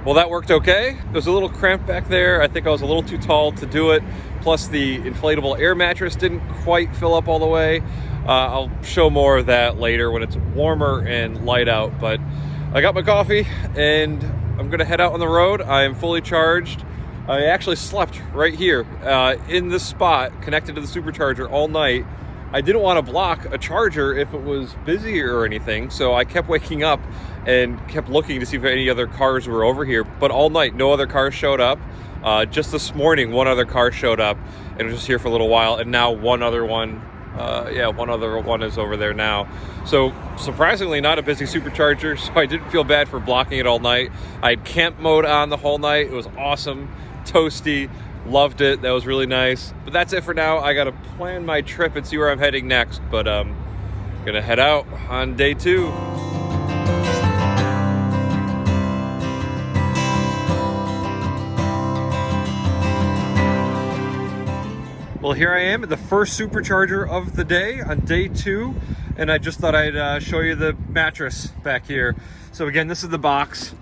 Well, that worked okay. It was a little cramped back there. I think I was a little too tall to do it. Plus the inflatable air mattress didn't quite fill up all the way. I'll show more of that later when it's warmer and light out. But I got my coffee and I'm gonna head out on the road. I am fully charged. I actually slept right here in this spot connected to the supercharger all night. I didn't want to block a charger if it was busy or anything, so I kept waking up and kept looking to see if any other cars were over here. But all night, no other cars showed up. Just this morning, one other car showed up and was just here for a little while, and now one other one is over there now. So surprisingly, not a busy supercharger, so I didn't feel bad for blocking it all night. I had camp mode on the whole night. It was awesome, toasty. Loved it. That was really nice. But that's it for now. I gotta plan my trip and see where I'm heading next. But gonna head out on day 2. Well, here I am at the first supercharger of the day on day 2, and I just thought I'd show you the mattress back here. So again, this is the box.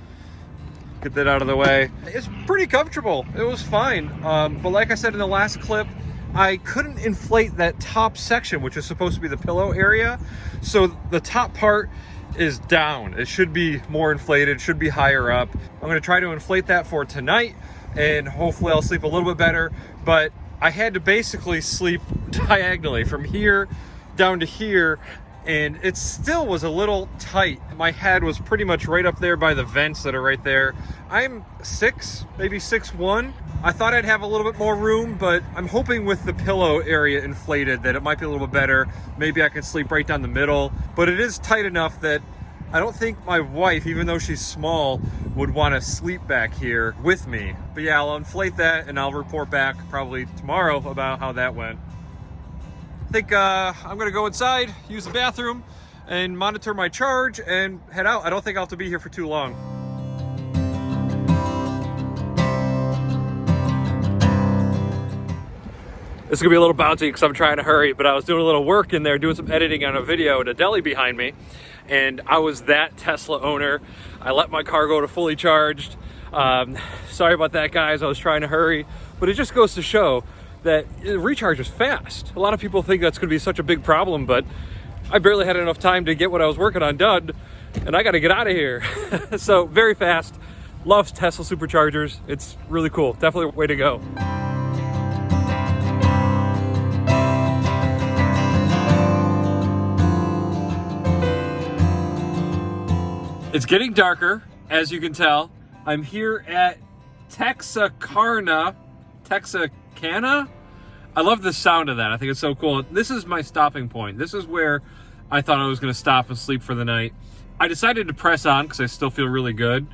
Get that out of the way. It's pretty comfortable. It was fine. But like I said in the last clip, I couldn't inflate that top section, which is supposed to be the pillow area. So the top part is down. It should be more inflated, should be higher up. I'm gonna try to inflate that for tonight, and hopefully I'll sleep a little bit better. But I had to basically sleep diagonally from here down to here, and it still was a little tight. My head was pretty much right up there by the vents that are right there. I'm 6, maybe 6'1". I thought I'd have a little bit more room, but I'm hoping with the pillow area inflated that it might be a little bit better. Maybe I can sleep right down the middle, but it is tight enough that I don't think my wife, even though she's small, would want to sleep back here with me. But yeah, I'll inflate that and I'll report back probably tomorrow about how that went. I think I'm gonna go inside, use the bathroom, and monitor my charge and head out. I don't think I'll have to be here for too long. This is gonna be a little bouncy because I'm trying to hurry, but I was doing a little work in there, doing some editing on a video and a deli behind me, and I was that Tesla owner. I let my car go to fully charged. Sorry about that, guys. I was trying to hurry, but it just goes to show that recharge is fast. A lot of people think that's gonna be such a big problem, but I barely had enough time to get what I was working on done, and I gotta get out of here. So very fast. Love Tesla superchargers. It's really cool. Definitely a way to go. It's getting darker, as you can tell. I'm here at Texarkana. I love the sound of that. I think it's so cool. This is my stopping point. This is where I thought I was gonna stop and sleep for the night. I decided to press on because I still feel really good,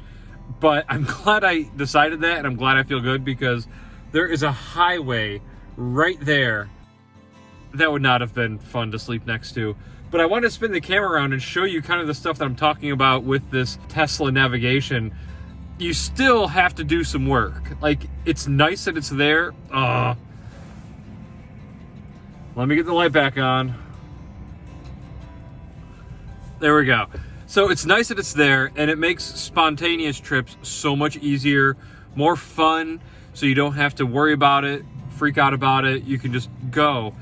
but I'm glad I decided that, and I'm glad I feel good because there is a highway right there that would not have been fun to sleep next to. But I want to spin the camera around and show you kind of the stuff that I'm talking about with this Tesla navigation. You still have to do some work. Like, it's nice that it's there. Let me get the light back on. There we go. So it's nice that it's there, and it makes spontaneous trips so much easier, more fun, so you don't have to worry about it, freak out about it. You can just go.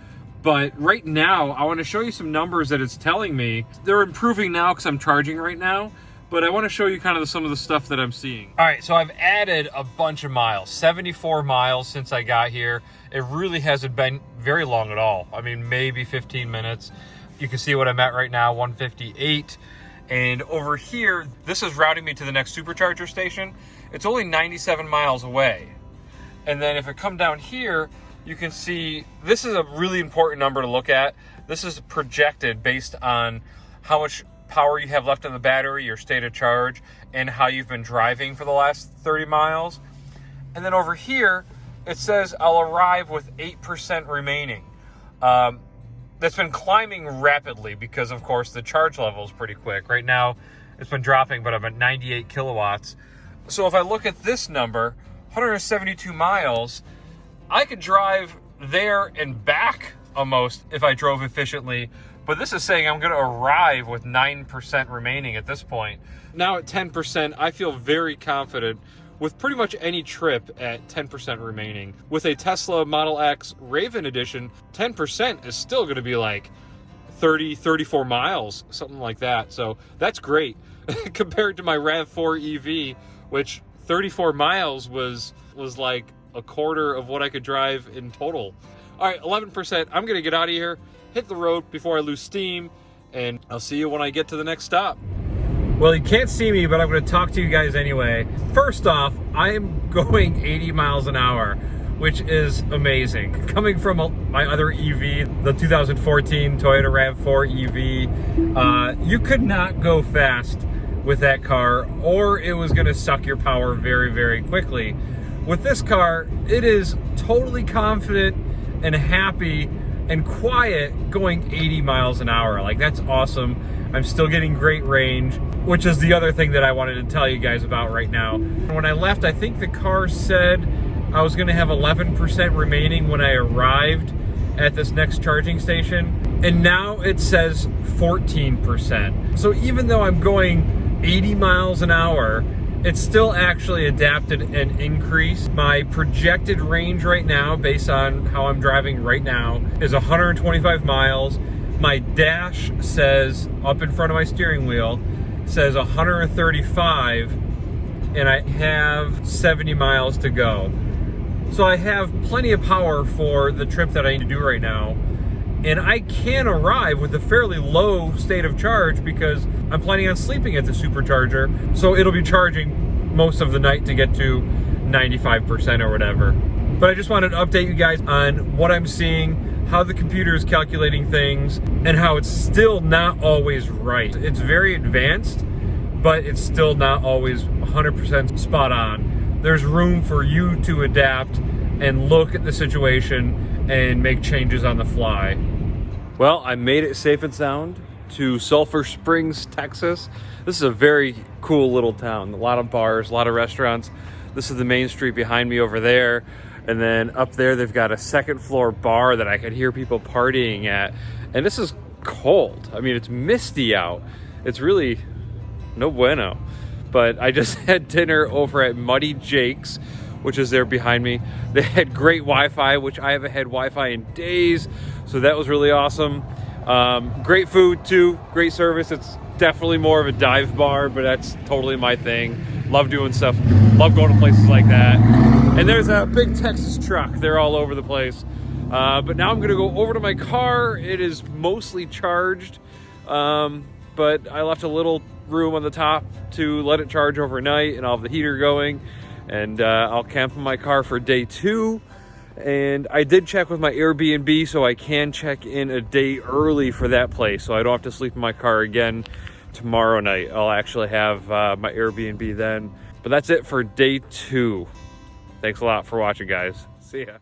But right now, I want to show you some numbers that it's telling me. They're improving now because I'm charging right now, but I want to show you kind of some of the stuff that I'm seeing. All right, so I've added a bunch of miles, 74 miles since I got here. It really hasn't been very long at all. I mean, maybe 15 minutes. You can see what I'm at right now, 158. And over here, this is routing me to the next supercharger station. It's only 97 miles away. And then if I come down here, you can see this is a really important number to look at. This is projected based on how much power you have left in the battery, your state of charge, and how you've been driving for the last 30 miles. And then over here, it says I'll arrive with 8% remaining. That's been climbing rapidly because, of course, the charge level is pretty quick. Right now, it's been dropping, but I'm at 98 kilowatts. So if I look at this number, 172 miles, I could drive there and back almost if I drove efficiently, but but this is saying I'm going to arrive with 9% remaining at this point. Now at 10%, I feel very confident with pretty much any trip at 10% remaining. With a Tesla Model X Raven Edition, 10% is still going to be like 30, 34 miles, something like that. So that's great compared to my RAV4 EV, which 34 miles was like a quarter of what I could drive in total. All right, 11%. I'm going to get out of here, hit the road before I lose steam, and I'll see you when I get to the next stop. Well, you can't see me, but I'm going to talk to you guys anyway. First off, I am going 80 miles an hour, which is amazing. Coming from my other EV, the 2014 Toyota RAV4 EV, you could not go fast with that car, or it was going to suck your power very, very quickly. With this car, it is totally confident and happy and quiet going 80 miles an hour. Like, that's awesome. I'm still getting great range, which is the other thing that I wanted to tell you guys about right now. When I left, I think the car said I was gonna have 11% remaining when I arrived at this next charging station, and now it says 14%. So even though I'm going 80 miles an hour, it's still actually adapted and increased. My projected range right now, based on how I'm driving right now, is 125 miles. My dash says, up in front of my steering wheel, says 135, and I have 70 miles to go. So I have plenty of power for the trip that I need to do right now. And I can arrive with a fairly low state of charge because I'm planning on sleeping at the supercharger. So it'll be charging most of the night to get to 95% or whatever. But I just wanted to update you guys on what I'm seeing, how the computer is calculating things, and how it's still not always right. It's very advanced, but it's still not always 100% spot on. There's room for you to adapt and look at the situation and make changes on the fly. Well, I made it safe and sound to Sulphur Springs, Texas. This is a very cool little town. A lot of bars, a lot of restaurants. This is the main street behind me over there. And then up there, they've got a second floor bar that I could hear people partying at. And this is cold. I mean, it's misty out. It's really no bueno. But I just had dinner over at Muddy Jake's, which is there behind me. They had great Wi-Fi, which I haven't had Wi-Fi in days. So that was really awesome. Great food too, great service. It's definitely more of a dive bar, but that's totally my thing. Love doing stuff, love going to places like that. And there's a big Texas truck. They're all over the place. But now I'm gonna go over to my car. It is mostly charged, but I left a little room on the top to let it charge overnight, and I'll have the heater going, and I'll camp in my car for day 2. And I did check with my Airbnb, so I can check in a day early for that place, so I don't have to sleep in my car again tomorrow night. I'll actually have my Airbnb then. But that's it for day 2. Thanks a lot for watching, guys. See ya.